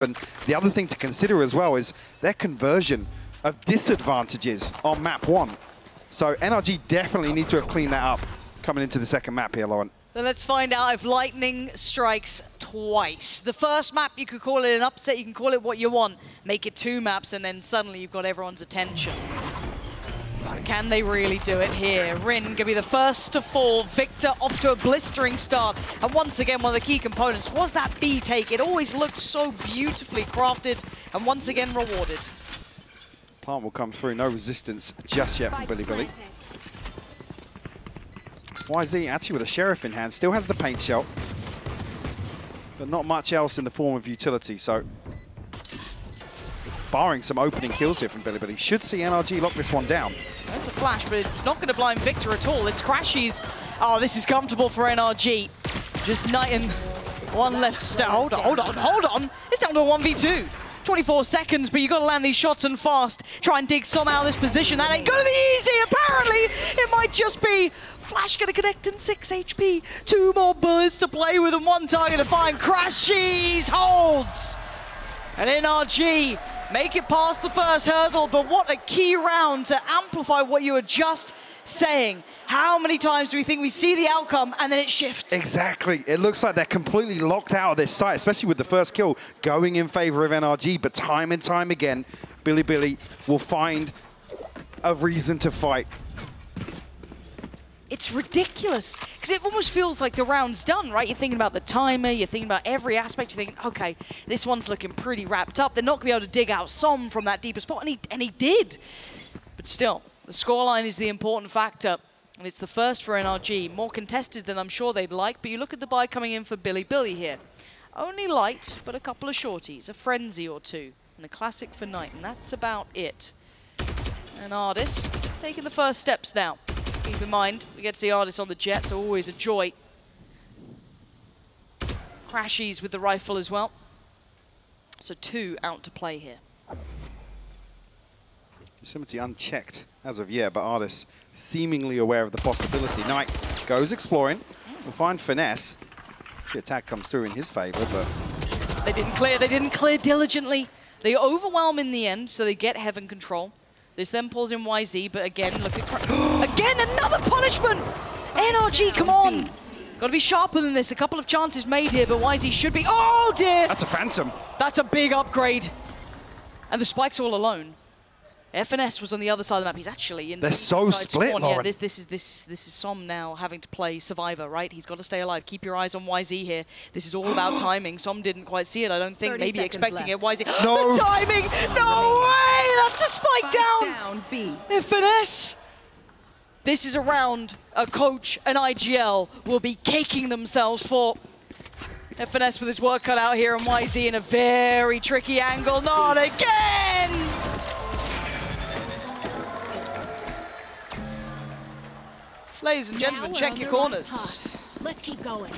And the other thing to consider as well is their conversion of disadvantages on map 1. So NRG definitely need to have cleaned that up coming into the second map here, Lauren. So let's find out if lightning strikes twice. The first map, you could call it an upset, you can call it what you want. Make it 2 maps and then suddenly you've got everyone's attention. But can they really do it here? Rin gonna be the first to fall. Victor off to a blistering start. And once again, one of the key components was that B take. It always looked so beautifully crafted and once again rewarded. Plant will come through, no resistance just yet from BiliBili. YZ actually with a Sheriff in hand, still has the paint shell, but not much else in the form of utility, so barring some opening kills here from BiliBili, should see NRG lock this one down. There's the flash, but it's not going to blind Victor at all. It's Crashies. Oh, this is comfortable for NRG. Just knighting one left step. Hold on. It's down to a 1v2. 24 seconds, but you got to land these shots and fast. Try and dig some out of this position. That ain't going to be easy. Apparently, it might just be Flash going to connect in 6 HP. 2 more bullets to play with and 1 target to find. Crashies holds. And NRG make it past the first hurdle, but what a key round to amplify what you were just saying. How many times do we think we see the outcome and then it shifts? Exactly. It looks like they're completely locked out of this site, especially with the first kill going in favor of NRG, but time and time again, BiliBili will find a reason to fight. It's ridiculous, because it almost feels like the round's done, right? You're thinking about the timer, you're thinking about every aspect, you're thinking, okay, this one's looking pretty wrapped up. They're not going to be able to dig out Som from that deeper spot, and he did. But still, the scoreline is the important factor, and it's the first for NRG. More contested than I'm sure they'd like, but you look at the buy coming in for BiliBili here. Only light, but a couple of shorties, a frenzy or 2, and a classic for Knight, and that's about it. And Ardis taking the first steps now. Keep in mind, we get to see Ardis on the jet, so always a joy. Crashies with the rifle as well. So 2 out to play here. Yosemite unchecked as of yet, but Ardis seemingly aware of the possibility. Knight goes exploring. We'll find Finesse. The attack comes through in his favor, but They didn't clear diligently. They overwhelm in the end, so they get heaven control. This then pulls in YZ, but again, look at... Again, another punishment! NRG, come on! Gotta be sharper than this. A couple of chances made here, but YZ should be... Oh, dear! that's a Phantom. That's a big upgrade. And the Spike's all alone. FNS was on the other side of the map. He's actually in. They're so split, spawn. Lauren. Yeah, this is Som now having to play Survivor, right? He's got to stay alive. Keep your eyes on YZ here. This is all about timing. Som didn't quite see it, I don't think. Maybe expecting it. YZ. No. The timing! No way! That's the Spike down! B. FNS! This is a round a coach and IGL will be caking themselves for. FNS with his work cut out here, and YZ in a very tricky angle. Not again! Ladies and gentlemen, check your corners. Let's keep going.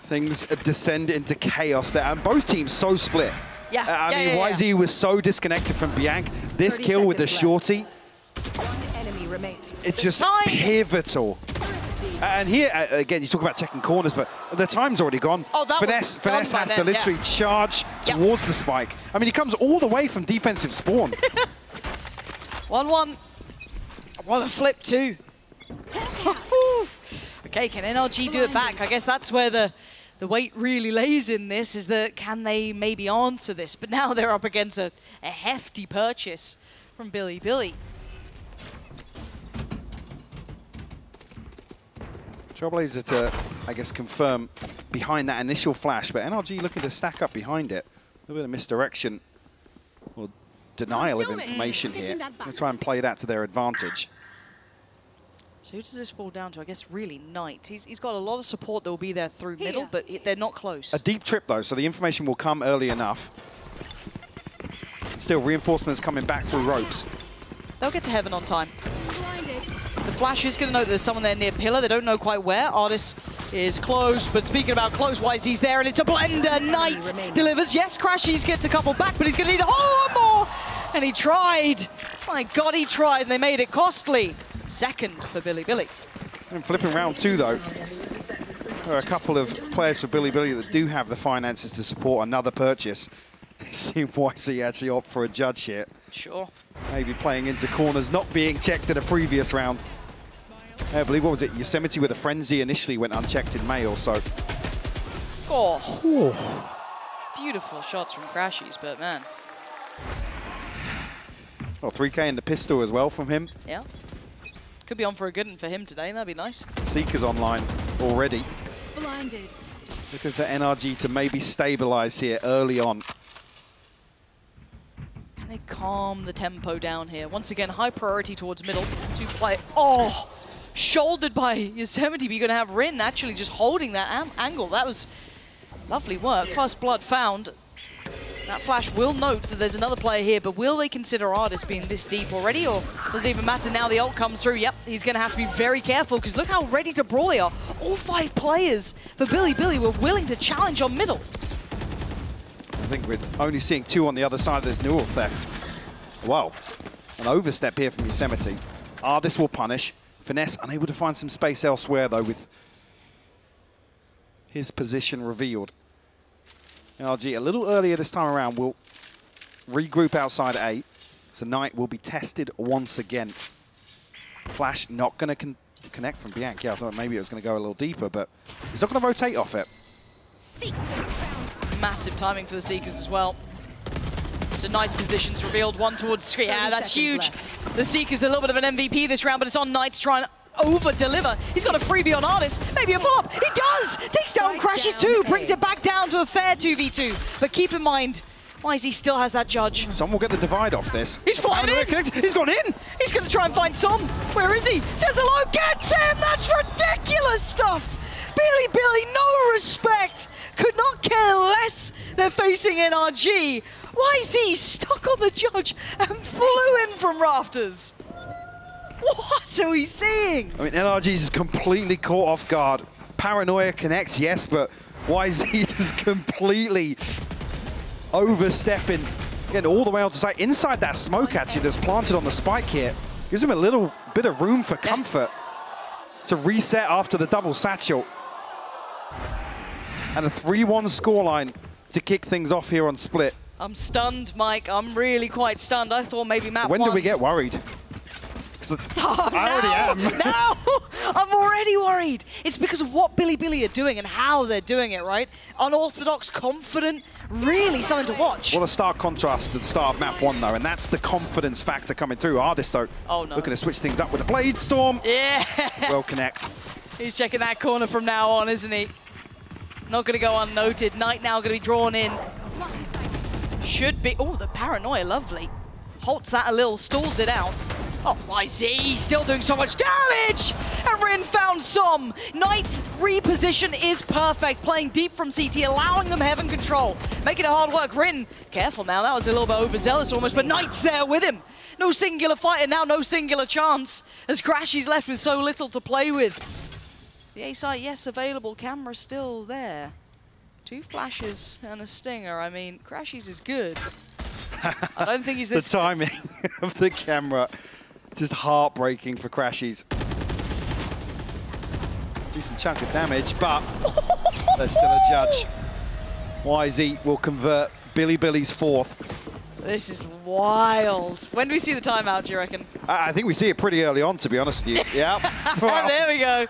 Things descend into chaos there, and both teams so split. Yeah. I mean, YZ was so disconnected from Bianc. This kill with the shorty, One enemy remains. it's just pivotal. And here, again, you talk about checking corners, but the time's already gone. Oh, that was Finesse gone has by to then, literally charge towards the spike. I mean, he comes all the way from defensive spawn. 1-1. What a flip too. Okay, can NRG do it back? I guess that's where the weight really lays in this, is that can they maybe answer this? But now they're up against a hefty purchase from BiliBili. Trailblazer to, I guess, confirm behind that initial flash, but NRG looking to stack up behind it. A little bit of misdirection or denial of information here. They'll try and play that to their advantage. So who does this fall down to? I guess really Knight. He's got a lot of support that will be there through middle, but they're not close. A deep trip, though, so the information will come early enough. Still, reinforcements coming back through ropes. They'll get to heaven on time. The Flash is going to know that there's someone there near pillar. They don't know quite where. Ardis is close, but speaking about close, YZ's there, and it's a blender. Knight delivers. Yes, Crashies gets a couple back, but he's going to need one more. And he tried. My God, he tried, and they made it costly. Second for BiliBili. And flipping round 2, though. There are a couple of players for BiliBili that do have the finances to support another purchase. It seemed YZ actually opt for a judge here. Sure. Maybe playing into corners, not being checked in a previous round. I believe, what was it? Yosemite with a frenzy initially went unchecked in May or so. Oh. Beautiful shots from Crashies, but man. Well, 3K in the pistol as well from him. Yeah. Could be on for a good one for him today. That'd be nice. Seeker's online already. Blinded. Looking for NRG to maybe stabilize here early on. Can they calm the tempo down here? Once again, high priority towards middle. To play. Oh! Shouldered by Yosemite, but you're going to have Rin actually just holding that angle. That was lovely work. First blood found. That flash will note that there's another player here, but will they consider Artist being this deep already, or does it even matter now the ult comes through? Yep, he's going to have to be very careful, because look how ready to brawl they are. All 5 players for BiliBili were willing to challenge on middle. I think with only seeing 2 on the other side of this neural theft. Wow, an overstep here from Yosemite. Artist will punish. Finesse unable to find some space elsewhere, though, with his position revealed. NRG a little earlier this time around will regroup outside A. So Knight will be tested once again. Flash not going to connect from Bianchi. Yeah, I thought maybe it was going to go a little deeper, but he's not going to rotate off it. Massive timing for the Seekers as well. So Knight's positions revealed, one towards screen. Yeah, that's huge. Left. The Seeker's a little bit of an MVP this round, but it's on Knight to try and over-deliver. He's got a freebie on Artist. Maybe a follow-up. He does! Takes down Crashies too. Brings it back down to a fair 2v2. But keep in mind, YZ still has that judge. Some will get the divide off this. He's flying in! He's gone in! He's going to try and find some. Where is he? Says hello, gets him! That's ridiculous stuff! BiliBili, no respect! Could not care less. They're facing NRG. YZ stuck on the judge and flew in from rafters. What are we seeing? I mean, NRG is completely caught off guard. Paranoia connects, yes, but YZ is completely overstepping, getting all the way onto site. Inside that smoke, actually, that's planted on the spike here. Gives him a little bit of room for comfort to reset after the double satchel. And a 3-1 scoreline to kick things off here on Split. I'm stunned, Mike. I'm really quite stunned. I thought maybe map When one. do we get worried? Oh, I already am. No! I'm already worried. It's because of what BiliBili are doing and how they're doing it, right? Unorthodox, confident, really something to watch. What a stark contrast to the start of map 1, though, and that's the confidence factor coming through. Artist, though, looking to switch things up with a Blade Storm. Yeah. Well connect. He's checking that corner from now on, isn't he? Not going to go unnoted. Knight now going to be drawn in. Should be. Oh, the paranoia, lovely. Halts that a little, stalls it out. Oh, YZ still doing so much damage! And Rin found some. Knight's reposition is perfect, playing deep from CT, allowing them heaven control. Making it hard work. Rin, careful now, that was a little bit overzealous almost, but Knight's there with him. No singular fighter now, no singular chance, as Crashies left with so little to play with. The A site, yes, available, camera still there. 2 flashes and a stinger. I mean, Crashies is good. I don't think he's this The timing of the camera, just heartbreaking for Crashies. Decent chunk of damage, but there's still a judge. YZ will convert BiliBili's 4th. This is wild. When do we see the timeout, do you reckon? I think we see it pretty early on, to be honest with you. Yeah. Well. There we go.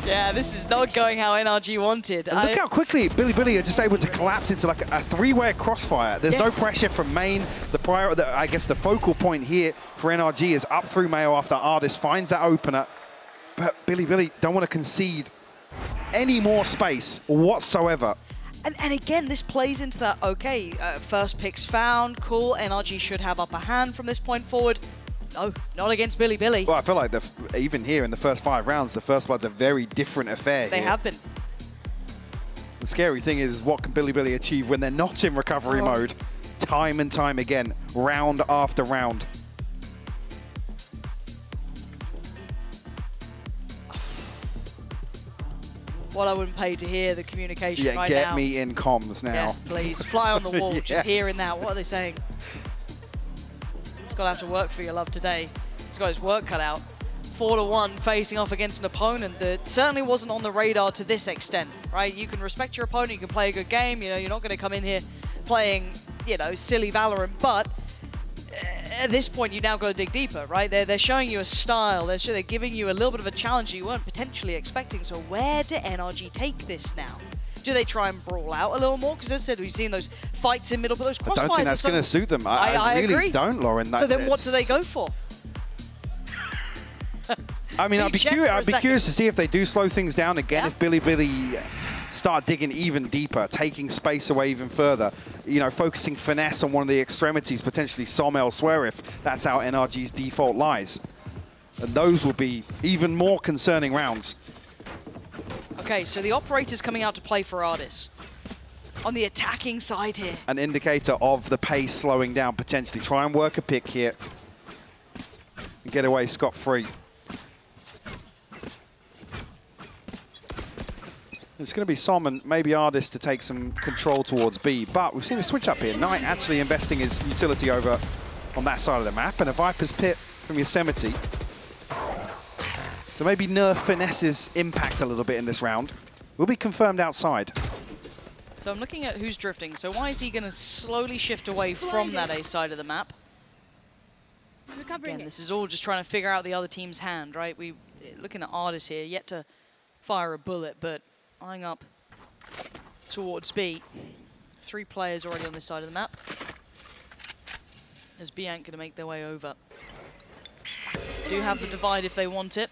Yeah, this is not going how NRG wanted. And look how quickly BiliBili are just able to collapse into like a 3-way crossfire. There's no pressure from main. I guess the focal point here for NRG is up through Mayo after Artist finds that opener. But BiliBili don't want to concede any more space whatsoever. And again, this plays into that, okay, first picks found, cool, NRG should have upper hand from this point forward. No, not against BiliBili. Well, I feel like even here in the first 5 rounds, the First Blood's a very different affair. They have been. The scary thing is, what can BiliBili achieve when they're not in recovery mode? Time and time again, round after round. What I wouldn't pay to hear the communication right now. Yeah, get me in comms now. Yeah, please. Fly on the wall, Yes. just hearing that. What are they saying? He's got to have to work for your love today. He's got his work cut out. 4-1 facing off against an opponent that certainly wasn't on the radar to this extent, right? You can respect your opponent, you can play a good game, you know, you're not going to come in here playing, you know, silly Valorant, but at this point you now got to dig deeper, right? They're showing you a style, they're giving you a little bit of a challenge you weren't potentially expecting, so where do NRG take this now? Do they try and brawl out a little more? Because as I said, we've seen those fights in middle, but those crossfires. I don't think that's going to suit them. I really agree. don't, Lauren. So then what do they go for? I mean, I'd be curious to see if they do slow things down again, if BiliBili start digging even deeper, taking space away even further, you know, focusing finesse on one of the extremities, potentially Som elsewhere if that's how NRG's default lies. And those will be even more concerning rounds. Okay, so the operator's coming out to play for Ardis. On the attacking side here. An indicator of the pace slowing down, potentially. Try and work a pick here. And get away scot-free. It's going to be Som and maybe Ardis to take some control towards B. But we've seen a switch up here. Knight actually investing his utility over on that side of the map. And a Viper's Pit from Yosemite. So maybe nerf Finesse's impact a little bit in this round. Will be confirmed outside. So I'm looking at who's drifting. So why is he going to slowly shift away from that A side of the map? Again, this is all just trying to figure out the other team's hand, right? We looking at Ardis here, yet to fire a bullet, but eyeing up towards B. 3 players already on this side of the map. As BLG going to make their way over. Do have the divide if they want it.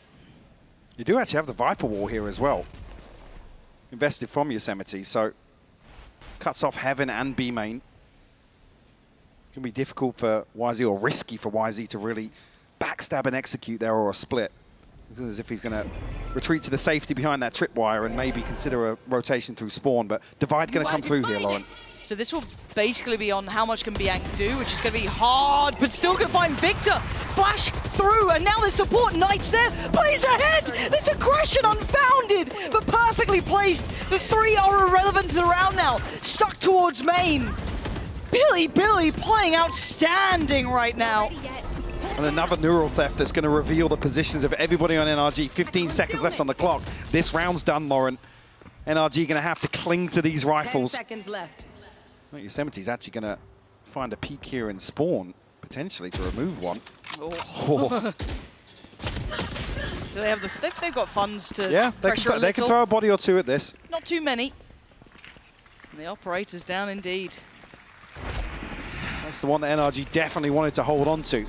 You do actually have the Viper wall here as well. Invested from Yosemite, so cuts off Heaven and B main. Can be difficult for YZ, or risky for YZ to really backstab and execute there, or a split. As if he's going to retreat to the safety behind that tripwire and maybe consider a rotation through spawn, but divide going to come through here, Lauren. So this will basically be on how much can BLG do, which is going to be hard, but still going to find Victor. Flash through, and now the support Knight's there. Plays ahead! This aggression unfounded, but perfectly placed. The 3 are irrelevant to the round now. Stuck towards main. BiliBili playing outstanding right now. And another neural theft that's going to reveal the positions of everybody on NRG. 15 seconds left on the clock. This round's done, Lauren. NRG going to have to cling to these rifles. 10 seconds left. Well, Yosemite's actually going to find a peek here and spawn, potentially, to remove one. Oh. Do they have they've got funds to they can throw a body or two at this. Not too many. And the operator's down indeed. That's the one that NRG definitely wanted to hold on to.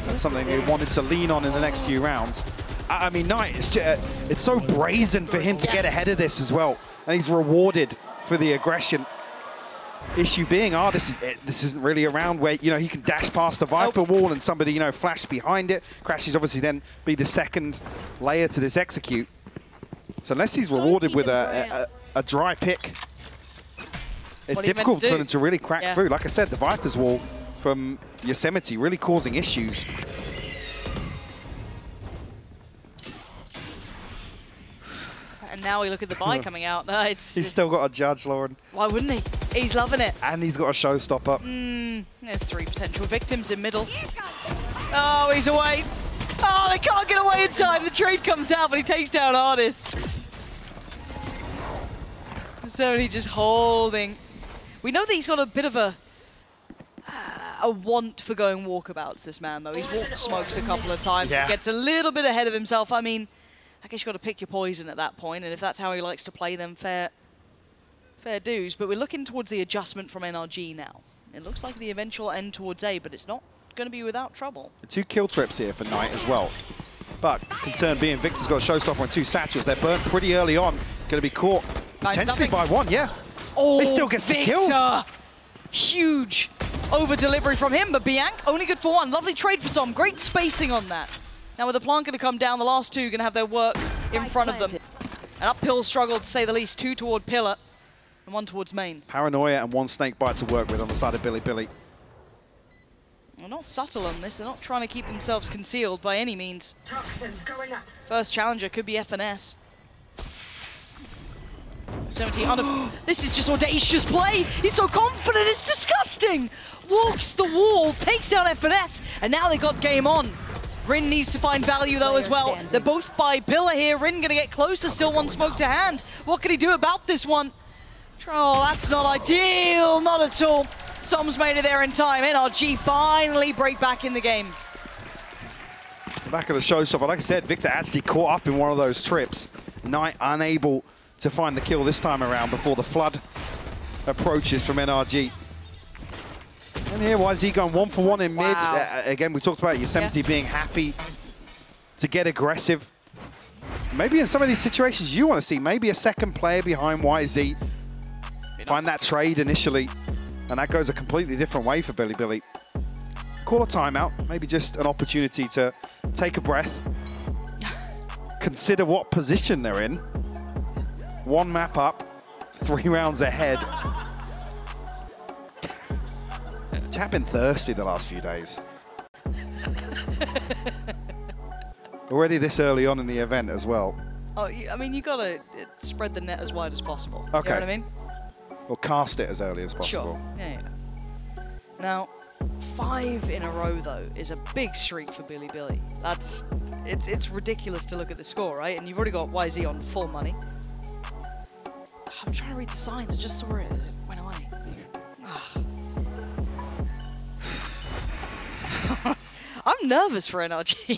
That's something they wanted to lean on in the next few rounds. I mean, Knight, it's so brazen for him to get ahead of this as well. And he's rewarded for the aggression. Issue being, this isn't really a round where, you know, he can dash past the Viper wall and somebody, you know, flash behind it. Crashes obviously then be the second layer to this execute. So unless he's rewarded with a dry pick, it's difficult for them to really crack through. Like I said, the Viper's wall from Yosemite really causing issues. And now we look at the buy coming out. He's still got a judge, Lauren. Why wouldn't he? He's loving it. And he's got a showstopper. There's 3 potential victims in middle. Oh, he's away. Oh, they can't get away in time. The trade comes out, but he takes down Ardis. Somebody just holding. We know that he's got a bit of a want for going walkabouts, this man, though. He's walked smokes a couple of times. He gets a little bit ahead of himself. I mean, I guess you've got to pick your poison at that point, and if that's how he likes to play them, fair dues. But we're looking towards the adjustment from NRG now. It looks like the eventual end towards A, but it's not going to be without trouble. 2 kill trips here for Knight as well. But concern being Victor's got a showstopper and 2 satchels. They're burnt pretty early on. Going to be caught potentially by 1, Oh, he still gets the kill. Huge over delivery from him, but BLG only good for 1. Lovely trade for Som. Great spacing on that. Now with the plant going to come down, the last 2 going to have their work in front of them. An uphill struggle, to say the least. 2 toward Pillar and 1 towards main. Paranoia and 1 snake bite to work with on the side of BiliBili. They're not subtle on this. They're not trying to keep themselves concealed by any means. Toxins going up. First challenger could be FNS. 17. This is just audacious play. He's so confident. It's disgusting. Walks the wall, takes down FNS, and now they got game on. Rin needs to find value though as well. They're both by pillar here. Rin gonna get closer, still one smoke to hand. What can he do about this one? Oh, that's not ideal, not at all. Som's made it there in time. NRG finally break back in the game. The back of the showstopper, like I said, Victor actually caught up in one of those trips. Knight unable to find the kill this time around before the flood approaches from NRG. And here, YZ going 1 for 1 in mid. Again, we talked about Yosemite being happy to get aggressive. Maybe in some of these situations you want to see maybe a second player behind YZ. Find that trade initially, and that goes a completely different way for BiliBili. Call a timeout, maybe just an opportunity to take a breath, consider what position they're in. 1 map up, 3 rounds ahead. Chap been thirsty the last few days. Already this early on in the event as well. Oh, I mean, you gotta spread the net as wide as possible. Okay. You know what I mean? Or cast it as early as possible. Sure. Yeah. Now, 5 in a row though is a big streak for BiliBili. It's ridiculous to look at the score, right? And you've already got YZ on full money. I'm trying to read the signs. I just saw it as it went away. I'm nervous for NRG.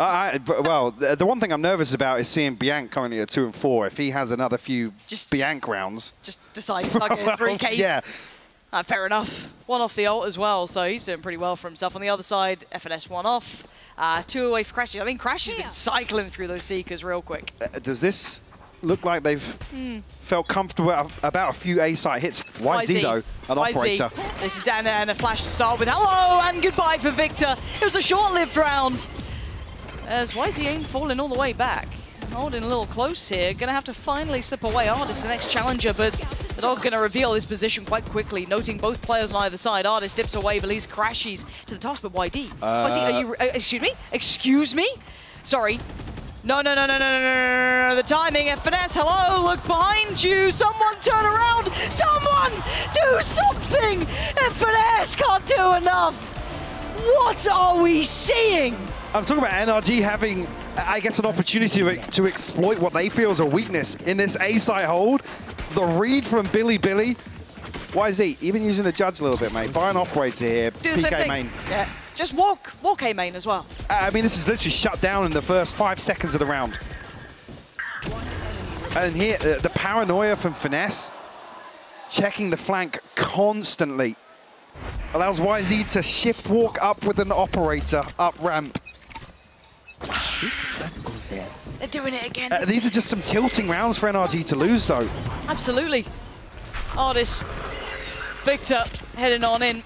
Well, the one thing I'm nervous about is seeing Bianc currently at 2 and 4. If he has another few Bianc rounds, just decides to get 3 Ks. Yeah. Fair enough. 1 off the ult as well, so he's doing pretty well for himself. On the other side, FNS 1 off. 2 away for Crash. I mean, Crash has been cycling through those Seekers real quick. Does this look like they've felt comfortable about a few A-site hits? YZ though, an operator. This is down there and a flash to start with. Hello and goodbye for Victor. It was a short-lived round. As YZ ain't falling all the way back. Holding a little close here. Gonna have to finally slip away. Artist, the next challenger, but the dog gonna reveal his position quite quickly, noting both players on either side. Artist dips away, but he's crashes to the task, but YD. YZ, are you, excuse me? Excuse me? Sorry. No. The timing, FNS, hello, look behind you. Someone turn around. Someone do something. FNS can't do enough. What are we seeing? I'm talking about NRG having, I guess, an opportunity to exploit what they feel is a weakness in this A-site hold. The read from BiliBili. YZ, even using the judge a little bit, mate. Buy an operator here, do the PK main. Yeah, just walk A main as well. I mean, this is literally shut down in the first 5 seconds of the round. And here, the paranoia from Finesse, checking the flank constantly, allows YZ to shift walk up with an operator up ramp. They're doing it again. These are just some tilting rounds for NRG to lose, though. Absolutely. Artist, Victor heading on in.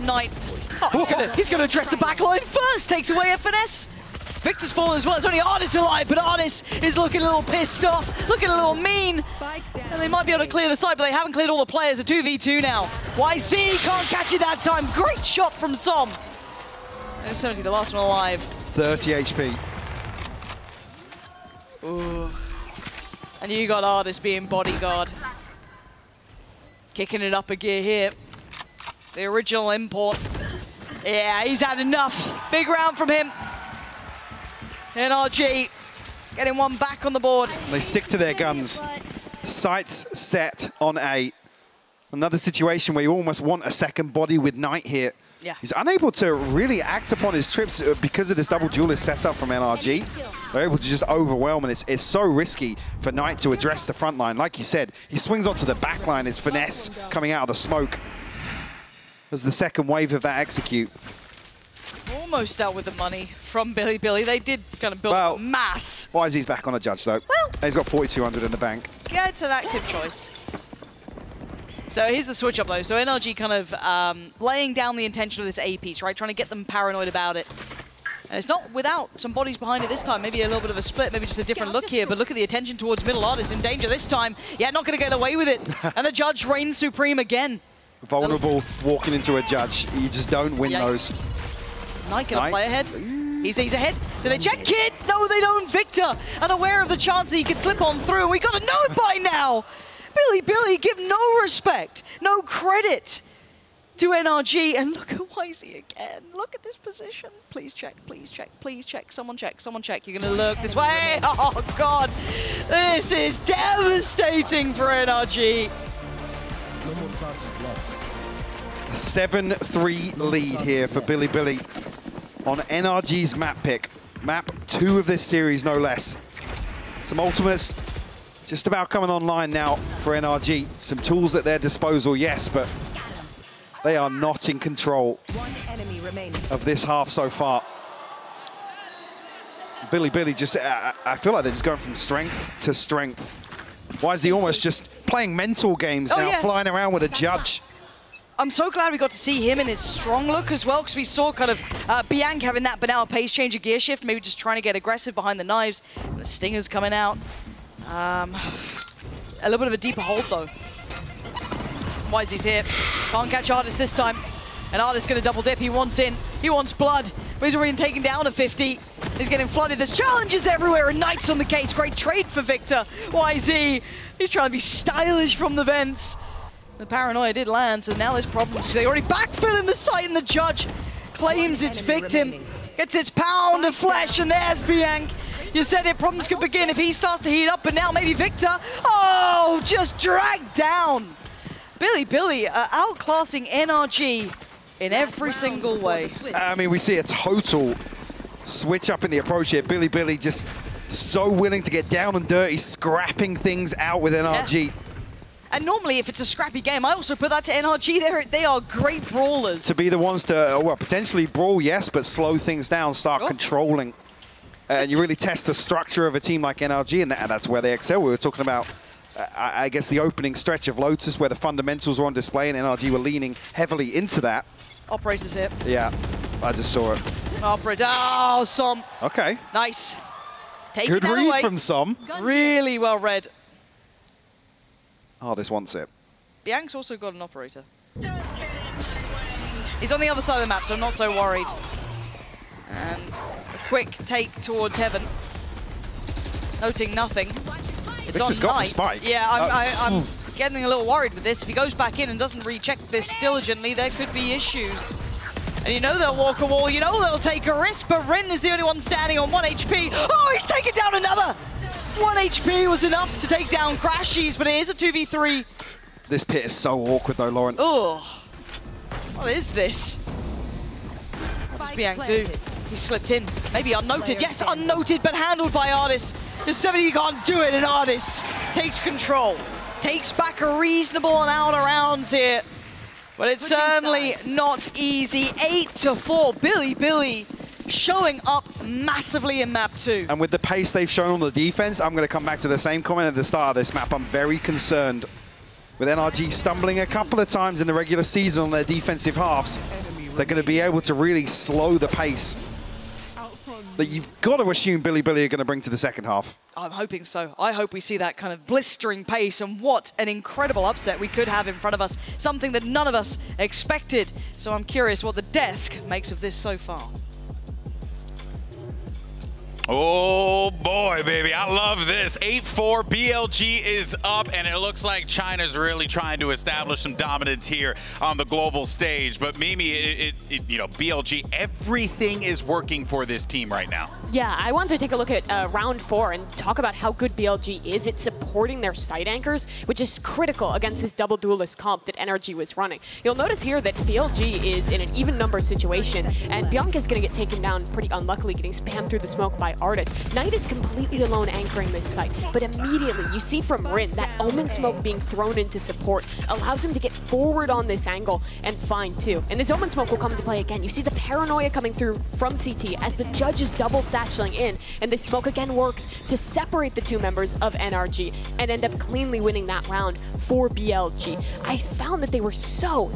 Knight. Oh, he's gonna address the backline first. Takes away FNS. Victor's fallen as well. It's only Artist alive, but Artist is looking a little pissed off, looking a little mean. And they might be able to clear the side, but they haven't cleared all the players. A 2v2 now. YZ can't catch it that time. Great shot from Som. And 70, the last one alive. 30 HP. Ooh. And you got Artist being bodyguard. Kicking it up a gear here. The original import. Yeah, he's had enough. Big round from him. NRG getting one back on the board. They stick to their guns. Sights set on A. Another situation where you almost want a second body with Knight here. Yeah. He's unable to really act upon his trips because of this double duelist setup from NRG. They're able to just overwhelm, and it's so risky for Knight to address the front line. Like you said, he swings onto the back line as Finesse coming out of the smoke. As the second wave of that execute. Almost out with the money from BiliBili. They did kind of build up a mass. YZ's back on a judge, though. Well, he's got 4,200 in the bank. Yeah, it's an active choice. So here's the switch up, though. So NRG kind of laying down the intention of this A piece, right? Trying to get them paranoid about it. And it's not without some bodies behind it this time. Maybe a little bit of a split, maybe just a different look here. But look at the attention towards middle. Artist in danger this time. Yeah, not going to get away with it. And the judge reigns supreme again. Vulnerable, walking into a judge. You just don't win those. Knight gonna play ahead. He's ahead. Do they check Kid? No, they don't. Victor, unaware of the chance that he could slip on through. We gotta know it by now. BiliBili give no respect, no credit to NRG, and look at YZ again. Look at this position. Please check, please check, please check. Someone check, someone check. You're gonna lurk this way. Oh God, this is devastating for NRG. No more charges left. A 7-3 lead here for BiliBili on NRG's map pick. Map 2 of this series, no less. Some ultimates just about coming online now for NRG. Some tools at their disposal, yes, but they are not in control of this half so far. BiliBili just, I feel like they're just going from strength to strength. Why is he almost just playing mental games now, flying around with a judge? I'm so glad we got to see him in his strong look as well, because we saw kind of Bianc having that banal pace change, a gear shift, maybe just trying to get aggressive behind the knives. The stingers coming out. A little bit of a deeper hold though. YZ's here. Can't catch Artis this time. And Artis gonna double dip. He wants in. He wants blood. But he's already taken down to 50. He's getting flooded. There's challenges everywhere and Knight's on the case. Great trade for Victor. YZ, he's trying to be stylish from the vents. The paranoia did land, so now there's problems because they already backfill in the site, and the judge claims it's victim. Gets its pound of flesh, and there's Bianc. You said it, problems could begin if he starts to heat up, but now maybe Victor. Oh, just dragged down. BiliBili outclassing NRG in every single way. I mean, we see a total switch up in the approach here. BiliBili just so willing to get down and dirty, scrapping things out with NRG. Yeah. And normally, if it's a scrappy game, I also put that to NRG. They are great brawlers. To be the ones to, well, potentially brawl, yes, but slow things down, start controlling. And you really test the structure of a team like NRG, and that's where they excel. We were talking about, I guess, the opening stretch of Lotus, where the fundamentals were on display, and NRG were leaning heavily into that. Operator's here. Yeah, I just saw it. Operator, oh, Som. Okay. Nice. Taking Good that read away. from Som. Really well read. Oh, this wants it. Bianc's also got an operator. He's on the other side of the map, so I'm not so worried. And a quick take towards heaven. Noting nothing. It's Victor's on got Knight. the spike. Yeah, I'm getting a little worried with this. If he goes back in and doesn't recheck this diligently, there could be issues. And you know they'll walk a wall, you know they'll take a risk, but Rin is the only one standing on 1 HP. Oh, he's taken down another! 1 HP was enough to take down Crashies, but it is a 2v3. This pit is so awkward though, Lauren. Oh, what is this? What does Bianc do? He slipped in, maybe unnoted. Yes, unnoted, but handled by Artis. The 70 can't do it, and Artis takes control. Takes back a reasonable amount of rounds here. But it's certainly not easy. 8-4, BiliBili showing up massively in map 2. And with the pace they've shown on the defense, I'm going to come back to the same comment at the start of this map. I'm very concerned with NRG stumbling a couple of times in the regular season on their defensive halves. They're going to be able to really slow the pace that you've got to assume BiliBili are going to bring to the second half. I'm hoping so. I hope we see that kind of blistering pace, and what an incredible upset we could have in front of us. Something that none of us expected. So I'm curious what the desk makes of this so far. Oh boy, baby, I love this. 8-4, BLG is up, and it looks like China's really trying to establish some dominance here on the global stage. But Mimi, you know, BLG, everything is working for this team right now. Yeah, I want to take a look at round 4 and talk about how good BLG is. It's supporting their side anchors, which is critical against this double duelist comp that NRG was running. You'll notice here that BLG is in an even number situation, and Bianca's going to get taken down pretty unluckily, getting spammed through the smoke by Artis. Knight is completely alone anchoring this site, but immediately you see from Rin that Omen smoke being thrown into support allows him to get forward on this angle and find two. And this Omen smoke will come into play again. You see the paranoia coming through from CT as the judge is double satcheling in, and this smoke again works to separate the two members of NRG and end up cleanly winning that round for BLG. I found that they were so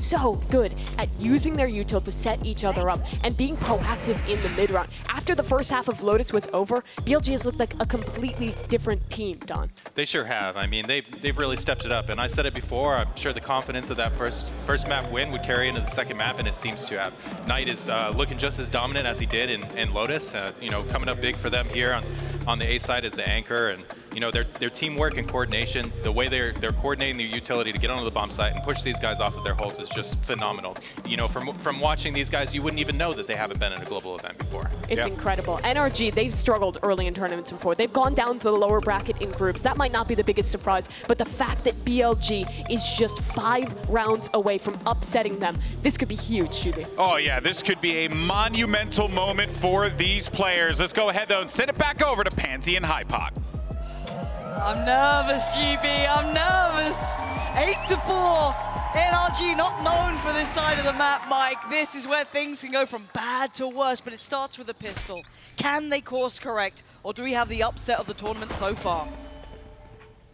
good at using their util to set each other up and being proactive in the mid round. After the first half of Lotus was over, BLG has looked like a completely different team, Don. They sure have. I mean, they've really stepped it up. And I said it before, I'm sure the confidence of that first map win would carry into the second map, and it seems to have. Knight is looking just as dominant as he did in Lotus. You know, coming up big for them here on the A side as the anchor, and You know, their teamwork and coordination, the way they're coordinating their utility to get onto the bomb site and push these guys off of their holds is just phenomenal. You know, from watching these guys, you wouldn't even know that they haven't been in a global event before. It's incredible. NRG, they've struggled early in tournaments before. They've gone down to the lower bracket in groups. That might not be the biggest surprise, but the fact that BLG is just 5 rounds away from upsetting them, this could be huge, Shubi. Oh yeah, this could be a monumental moment for these players. Let's go ahead though and send it back over to Pansy and Hypoc. I'm nervous, GB, I'm nervous. 8-4. NRG not known for this side of the map, Mike. This is where things can go from bad to worse, but it starts with a pistol. Can they course correct, or do we have the upset of the tournament so far?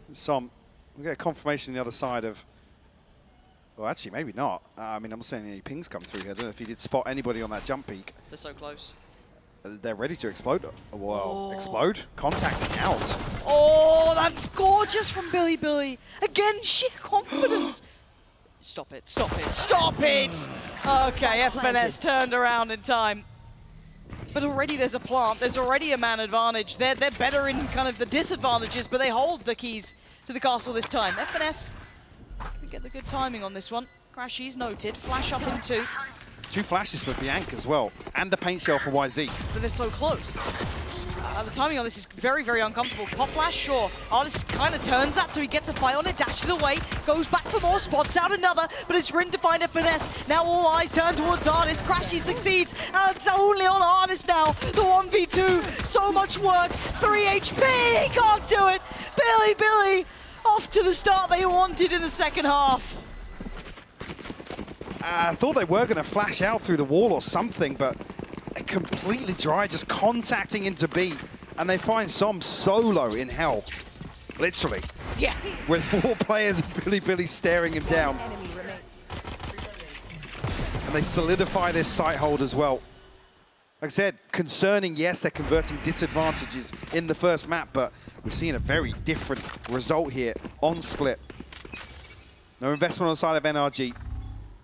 We get a confirmation on the other side of, well, actually, maybe not. I mean, I'm not seeing any pings come through here. I don't know if he did spot anybody on that jump peak. They're so close. They're ready to explode. Well, explode? Contacting out. Oh, that's gorgeous from BiliBili. Again, sheer confidence. Stop it, stop it, stop it! Okay, FNS turned around in time. But already there's a plant, there's already a man advantage. They're better in kind of the disadvantages, but they hold the keys to the castle this time. FNS, we get the good timing on this one. Crashy's noted, flash up in 2. 2 flashes for Bianca as well, and a paint shell for YZ. But they're so close. The timing on this is very, very uncomfortable. Pop flash, sure. Artist kind of turns that, so he gets a fight on it, dashes away, goes back for more, spots out another, but it's Rin to find a finesse. Now all eyes turn towards Artist. Crashy succeeds, and it's only on Artist now. The 1v2, so much work. 3 HP, he can't do it. BiliBili off to the start they wanted in the second half. I thought they were going to flash out through the wall or something, but completely dry, just contacting into B. And they find Som solo in hell, literally. Yeah. With 4 players and BiliBili staring him down. And they solidify this site hold as well. Like I said, concerning, yes, they're converting disadvantages in the first map, but we're seeing a very different result here on split. No investment on the side of NRG.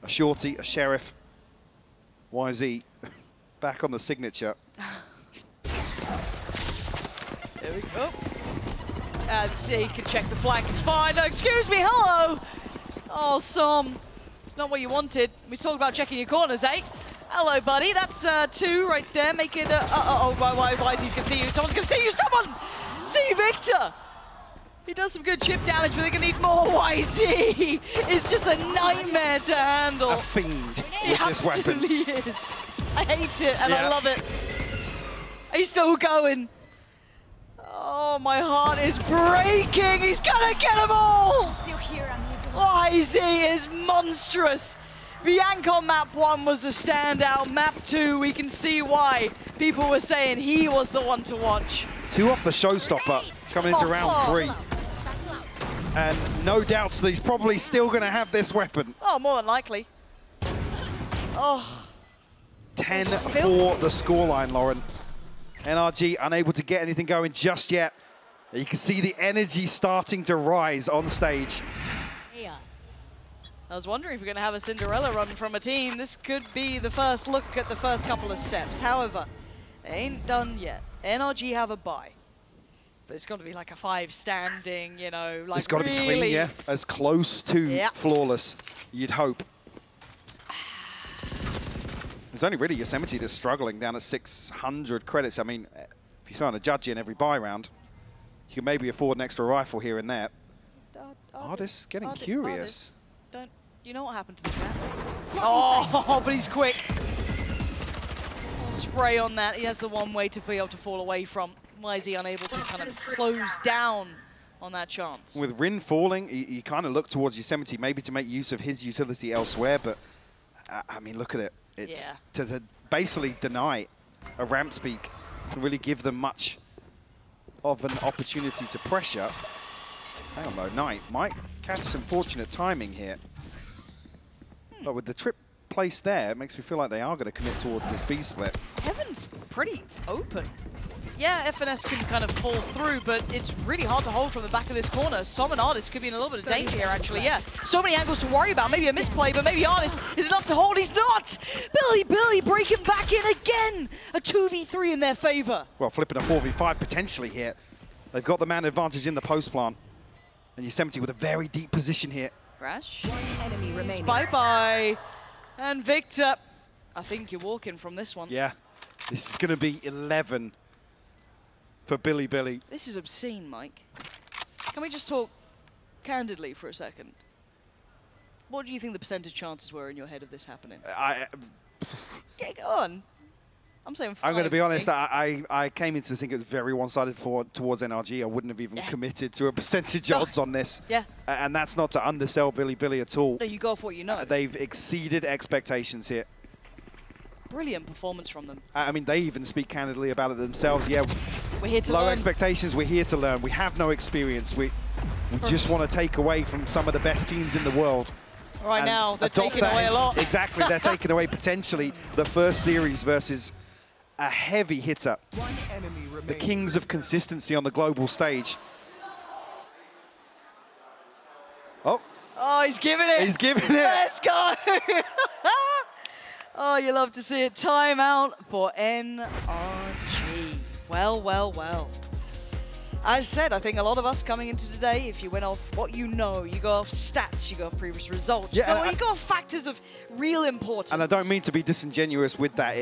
A shorty, a sheriff, YZ, back on the signature. There we go. He can check the flank, it's fine. No, excuse me, hello! Oh, Som, it's not what you wanted. We talked about checking your corners, eh? Hello, buddy, that's 2 right there. Make it, YZ's gonna see you. Someone's gonna see you, someone! See Victor! He does some good chip damage, but they're going to need more. YZ is just a nightmare to handle. A fiend with this weapon. He absolutely is. I hate it, and I love it. He's still going. Oh, my heart is breaking. He's going to get them all. I'm still here, amigo. YZ is monstrous. Bianca on map 1 was the standout. Map 2, we can see why people were saying he was the one to watch. 2 off the showstopper coming into round 3. And no doubts that he's probably still going to have this weapon. Oh, more than likely. Oh. 10-4 the scoreline, Lauren. NRG unable to get anything going just yet. You can see the energy starting to rise on stage. I was wondering if we're going to have a Cinderella run from a team. This could be the first look at the first couple of steps. However, they ain't done yet. NRG have a bye. But it's got to be like a 5 standing, you know, like it's got to be clean, yeah. As close to flawless, you'd hope. There's only really Yosemite that's struggling down at 600 credits. I mean, if you're trying to judge in every buy round, you can maybe afford an extra rifle here and there. Artist's getting curious. Don't, you know what happened to the cat? Oh, but he's quick. Spray on that. He has the one way to be able to fall away from. Why is he unable to kind of close down on that chance? With Rin falling, you kind of look towards Yosemite maybe to make use of his utility elsewhere, but I mean, look at it. It's to basically deny a ramp speak and really give them much of an opportunity to pressure. Hang on though, Knight might catch some fortunate timing here. But with the trip placed there, it makes me feel like they are going to commit towards this B split. Heaven's pretty open. Yeah, FNS can kind of fall through, but it's really hard to hold from the back of this corner. Som and Artist could be in a little bit of danger here, actually, yeah. So many angles to worry about. Maybe a misplay, but maybe Artist is enough to hold. He's not! BiliBili breaking back in again! A 2v3 in their favor. Well, flipping a 4v5 potentially here. They've got the man advantage in the post plant. And Yosemite with a very deep position here. Crash. One enemy remaining. Bye-bye. And Victor, I think you're walking from this one. Yeah, this is going to be 11 for BiliBili. This is obscene, Mike. Can we just talk candidly for a second? What do you think the percentage chances were in your head of this happening? Yeah, go on. I'm saying 5. I'm going to be honest, I came in to think it was very one-sided towards NRG. I wouldn't have even committed to a percentage odds on this. Yeah. And that's not to undersell BiliBili at all. No, you go for what you know. They've exceeded expectations here. Brilliant performance from them. I mean, they even speak candidly about it themselves. Yeah, we're here to low learn. expectations, we're here to learn. We have no experience. We just want to take away from some of the best teams in the world. Right now, they're taking away a lot. Exactly, they're taking away potentially the first series versus a heavy hitter. One enemy remaining. The kings of consistency on the global stage. Oh. Oh, he's giving it. He's giving it. Let's go. Oh, you love to see it. Timeout for NRG. Well, well, well. As said, I think a lot of us coming into today, if you went off what you know, you go off stats, you go off previous results, you go off factors of real importance. And I don't mean to be disingenuous with that.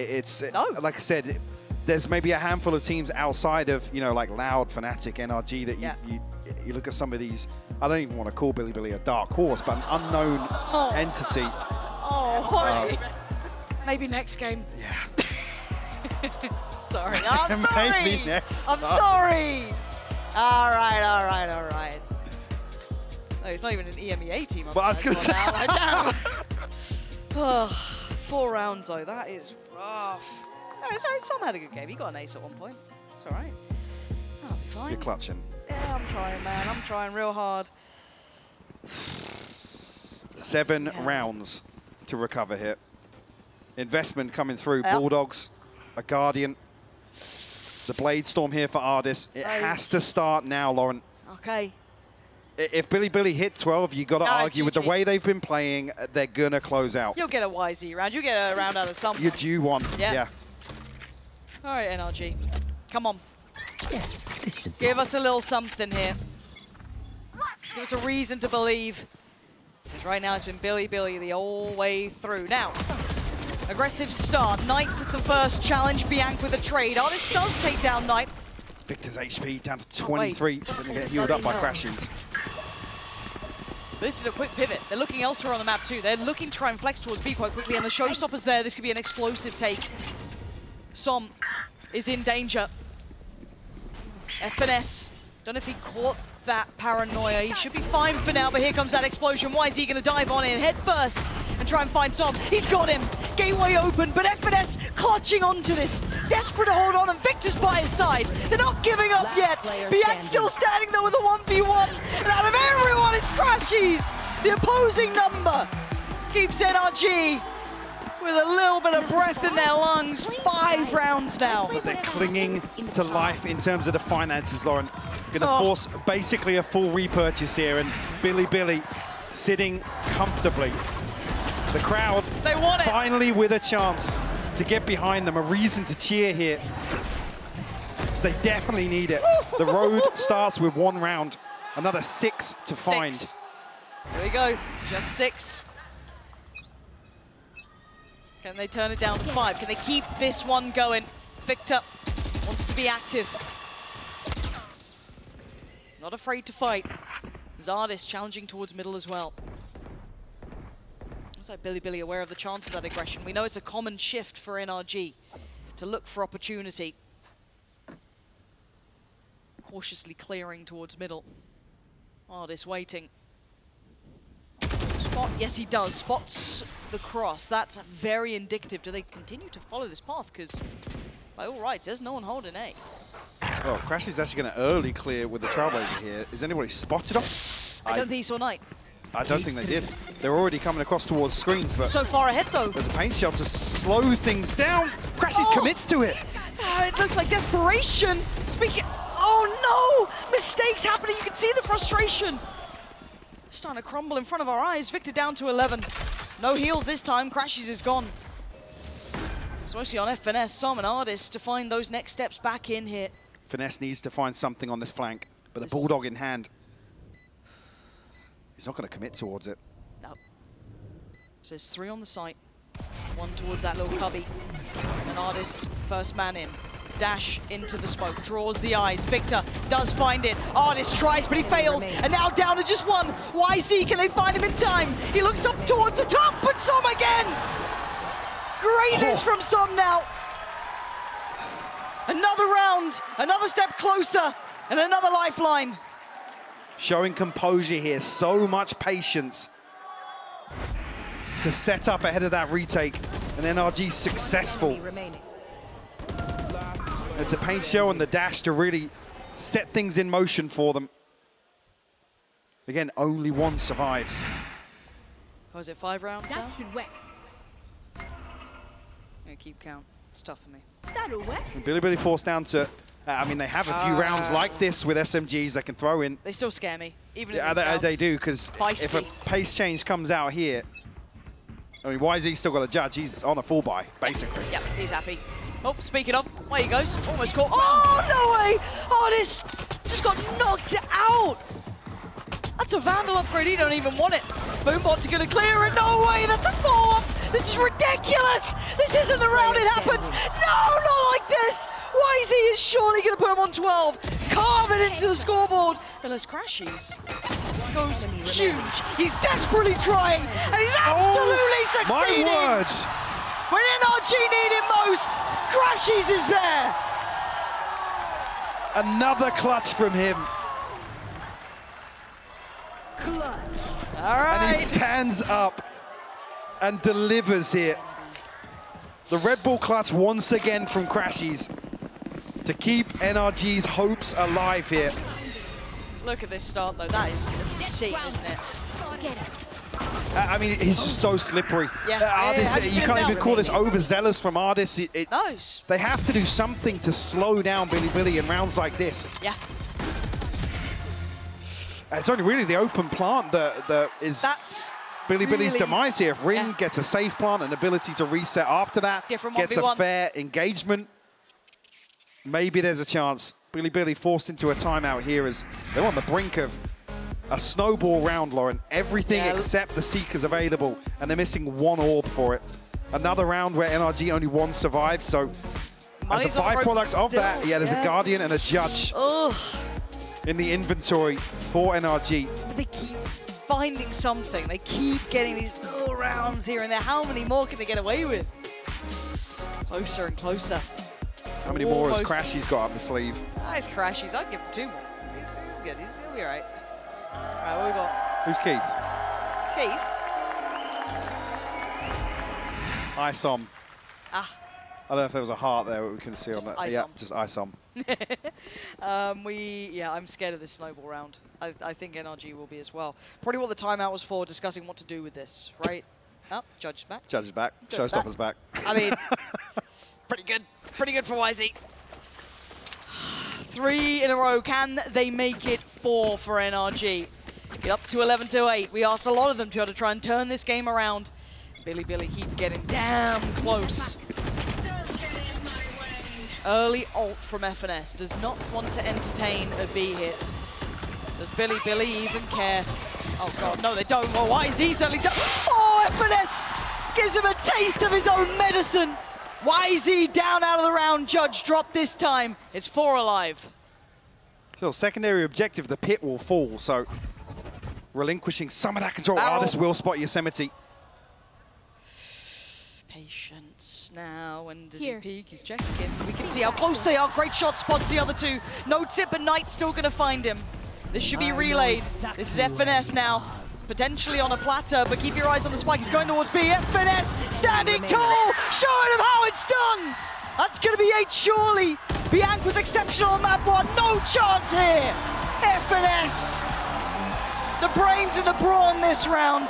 Like I said, there's maybe a handful of teams outside of, you know, like Loud, Fnatic, NRG that you look at some of these. I don't even want to call BiliBili a dark horse, but an unknown entity. Oh, why? Maybe next game. Yeah. Sorry. I'm sorry. Maybe next I'm time. sorry. All right, all right, all right. Oh, it's not even an EMEA team. But I was going to say. Now. Oh, 4 rounds, though. That is rough. Oh, it's all right. Sam had a good game. He got an ace at one point. It's all right. I'll be fine. You're clutching. Yeah, I'm trying, man. I'm trying real hard. 7 rounds to recover here. Investment coming through. Bulldogs, a Guardian. The Blade Storm here for Ardis. It has to start now, Lauren. Okay. If BiliBili hit 12, you got to argue with the way they've been playing, they're going to close out. You'll get a YZ round. You'll get a round out of something. You're due one. Yeah. All right, NRG. Come on. Yes, this should Give us a little something here. Give us a reason to believe. Because right now it's been BiliBili the whole way through. Now, aggressive start. Knight with the first challenge. Bianca with a trade. Ardis does take down Knight. Victor's HP down to 23. Going to get healed up by Crashes. This is a quick pivot. They're looking elsewhere on the map too. They're looking to try and flex towards B quite quickly, and the showstopper's there. This could be an explosive take. Som is in danger. FNS. Don't know if he caught that paranoia. He should be fine for now, but here comes that explosion. Why is he going to dive on in head first and try and find Som? He's got him. Gateway open, but FNS clutching onto this. Desperate to hold on, and Victor's by his side. They're not giving up yet. Bianca's still standing there with a 1v1. And out of everyone, it's Crashies. The opposing number keeps NRG with a little bit of breath in their lungs. 5 rounds now. But they're clinging to life in terms of the finances, Lauren. Going to force basically a full repurchase here, and BiliBili sitting comfortably. The crowd they want it. Finally with a chance to get behind them, a reason to cheer here. So they definitely need it. The road starts with 1 round, another 6 to find. There we go, just 6. Can they turn it down to 5? Can they keep this one going? Victor wants to be active. Not afraid to fight. There's Ardis challenging towards middle as well. Looks like BiliBili aware of the chance of that aggression. We know it's a common shift for NRG to look for opportunity. Cautiously clearing towards middle. Ardis waiting. Spot, yes he does, spots the cross. That's very indicative. Do they continue to follow this path? Because by all rights, there's no one holding A. Well, Crash is actually going to early clear with the Trailblazer here. Is anybody spotted him? I don't think he saw Knight. I don't think they did. They're already coming across towards screens, but so far ahead though. There's a paint shell to slow things down. Crashes commits to it. It looks like desperation. Speaking, oh no! Mistakes happening, you can see the frustration. Starting to crumble in front of our eyes. Victor down to 11. No heals this time, Crashes is gone. It's mostly on FNS, Som and Ardis to find those next steps back in here. Finesse needs to find something on this flank, but the Bulldog in hand, he's not going to commit towards it. No. So there's 3 on the site. 1 towards that little cubby. And Artis, first man in. Dash into the smoke, draws the eyes. Victor does find it. Artis tries, but he fails. And now down to just 1. YZ, can they find him in time? He looks up towards the top, but Som again! Greatness from Som now. Another round, another step closer, and another lifeline. Showing composure here, so much patience to set up ahead of that retake. And NRG successful. It's a paint show on the dash to really set things in motion for them. Again, only 1 survives. Oh, is it 5 rounds now? That should work. I'm gonna keep count. It's tough for me. That'll work. BiliBili forced down to, I mean, they have a few rounds like this with SMGs they can throw in. They still scare me, even Yeah, they do, because if a pace change comes out here, I mean, YZ's still got a judge. He's on a full buy, basically. Yep, he's happy. Oh, speaking of, there he goes. Almost caught. Oh, no way! Artis just got knocked out. That's a Vandal upgrade. He don't even want it. Boombot's going to clear it. No way, that's a 4. This is ridiculous. This isn't the round it happens. No, not like this. YZ is surely going to put him on 12. Carve it into the scoreboard. Unless Crashies goes huge. He's desperately trying, and he's absolutely succeeding. My word. When NRG need it most, Crashies is there. Another clutch from him. All right. And he stands up and delivers here. The Red Bull clutch once again from Crashies to keep NRG's hopes alive here. Look at this start, though. That is obscene, isn't it? I mean, he's just so slippery. Yeah. Artis, you can't even call this overzealous from Artis. Nice. They have to do something to slow down BiliBili in rounds like this. Yeah. It's only really the open plant that is BiliBili's really demise here. If Rin gets a safe plant and ability to reset after that, Different gets 1v1. a fair engagement, maybe there's a chance. BiliBili forced into a timeout here as they're on the brink of a snowball round, Lauren. Everything except the Seekers available, and they're missing 1 orb for it. Another round where NRG only 1 survives, so as a byproduct of that, there's a Guardian and a Judge in the inventory for NRG. They keep finding something. They keep getting these little rounds here and there. How many more can they get away with? Closer and closer. How many more has Crashies got up the sleeve? Nice Crashies. I'd give him 2 more. He's good. He'll be all right. All right, what we got? Who's Keith? Keith. Isom. Ah. I don't know if there was a heart there we can see on that. Yeah, just Isom. I'm scared of this snowball round. I think NRG will be as well. Probably what the timeout was for, discussing what to do with this, right? Oh, Judge is back. Judge is back. Judge Showstopper's back. I mean, pretty good. Pretty good for YZ. 3 in a row. Can they make it 4 for NRG? Get up to 11-8. We asked a lot of them to try and turn this game around. BiliBili keep getting damn close. Early ult from FNS. Does not want to entertain a B hit. Does BiliBili even care? Oh god, no they don't. Well, YZ certainly does. Oh, FNS gives him a taste of his own medicine. YZ down out of the round. Judge dropped this time. It's 4 alive. So secondary objective, the pit will fall, so relinquishing some of that control. Artis will spot Yosemite. Patience now, and does he peek? He's checking in. We can see how close they are. Great shot spots the other 2. No tip, but Knight's still going to find him. This should be relayed. This is FNS now. Potentially on a platter, but keep your eyes on the spike. He's going towards B. FNS standing tall, showing him how it's done. That's going to be 8 surely. Bianc was exceptional on map 1. No chance here. FNS. The brains and the brawn this round.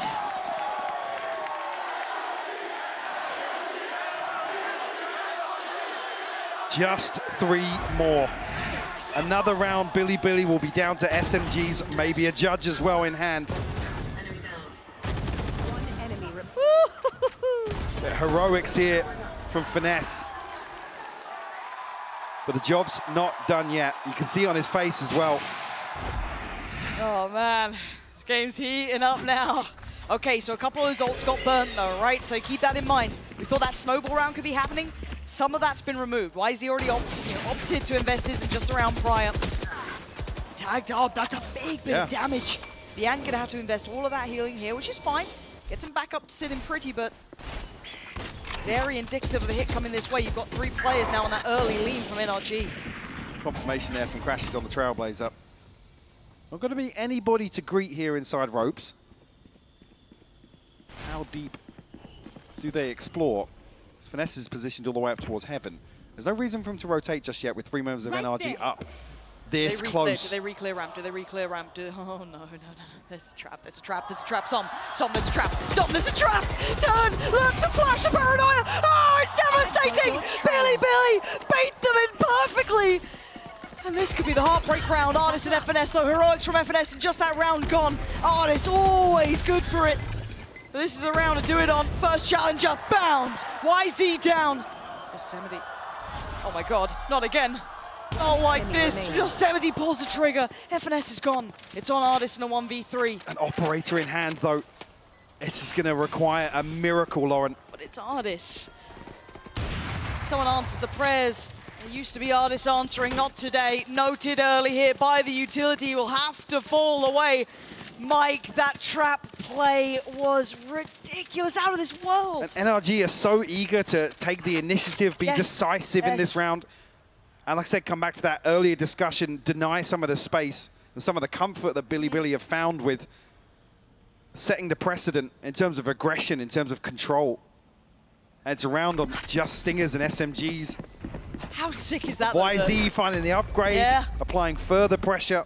Just 3 more. Another round, BiliBili will be down to SMGs, maybe a Judge as well in hand. The heroics here from Finesse. But the job's not done yet. You can see on his face as well. Oh man, this game's heating up now. Okay, so a couple of those ults got burnt though, right? So keep that in mind. We thought that snowball round could be happening. Some of that's been removed. Why is he already opted to invest his in just a round prior? Tagged up, that's a big bit of damage. Bian gonna have to invest all of that healing here, which is fine. Gets him back up to sitting pretty, but very indicative of the hit coming this way. You've got 3 players now on that early lead from NRG. Confirmation there from Crashes on the Trailblazer. Not going to be anybody to greet here inside ropes. How deep do they explore? Finesse is positioned all the way up towards heaven. There's no reason for him to rotate just yet with 3 members of NRG up this close. Do they re-clear ramp? Do they re-clear ramp? Oh, no. There's a trap. There's a trap. There's a trap. Some, there's a trap. Some, there's a trap. Turn. Look, the flash of paranoia. Oh, it's devastating. BiliBili bait them in perfectly. And this could be the heartbreak round. Artis and FNS, though. Heroics from FNS and just that round gone. Artis always good for it. But this is the round to do it on. First challenger found. YZ down. Yosemite. Oh my God, not again. Not like this. Yosemite pulls the trigger. FNS is gone. It's on Artis in a 1v3. An operator in hand, though. This is going to require a miracle, Lauren. But it's Artis. Someone answers the prayers. It used to be Artis answering, not today. Noted early here by the utility. Will have to fall away. Mike, that trap play was ridiculous, out of this world. And NRG are so eager to take the initiative, be decisive in this round. And like I said, come back to that earlier discussion, deny some of the space and some of the comfort that BiliBili have found with setting the precedent in terms of aggression, in terms of control. And it's a round on just Stingers and SMGs. How sick is that? YZ finding the upgrade, applying further pressure.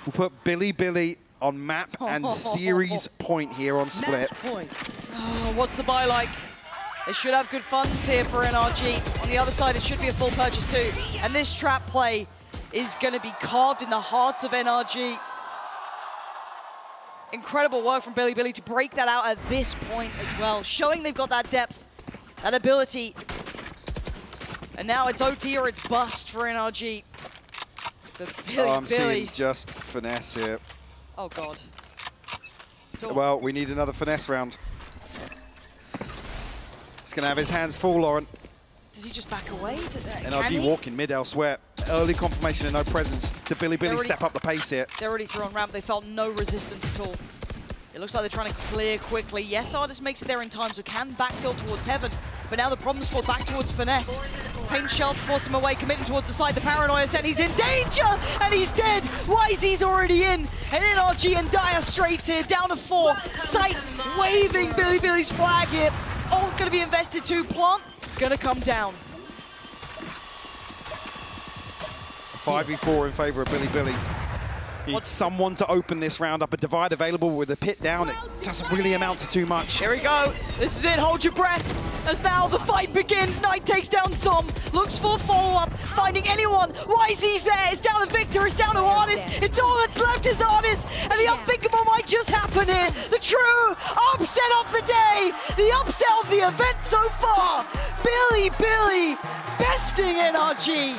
We'll put BiliBili on map and series point here on split. Oh, what's the buy like? They should have good funds here for NRG. On the other side, it should be a full purchase too. And this trap play is going to be carved in the hearts of NRG. Incredible work from BiliBili to break that out at this point as well, showing they've got that depth, that ability. And now it's OT or it's bust for NRG. I'm seeing just finesse here. Oh God. So well, we need another finesse round. He's going to have his hands full, Lauren. Does he just back away? NRG walking mid elsewhere. Early confirmation and no presence. To BiliBili step up the pace here. They're already through on ramp. They felt no resistance at all. It looks like they're trying to clear quickly. Yes, Artis makes it there in time, so can backfill towards heaven. But now the problem's fall back towards finesse. Pain shell to force him away, committing towards the side. The paranoia said he's in danger, and he's dead. YZ's already in, and NRG and Dire Straits here, down to 4. Sight waving BiliBili's flag here. Ult gonna be invested too. Plant gonna come down. 5v4 in favor of BiliBili. Needs someone to open this round up. A divide available with a pit down. It doesn't really amount to too much. Here we go. This is it. Hold your breath. As now the fight begins. Knight takes down Som. Looks for follow-up. Finding anyone. YZ's there. It's down to Victor. It's down to Artis. It's all that's left is Artis. And the unthinkable might just happen here. The true upset of the day. The upset of the event so far. BiliBili besting NRG.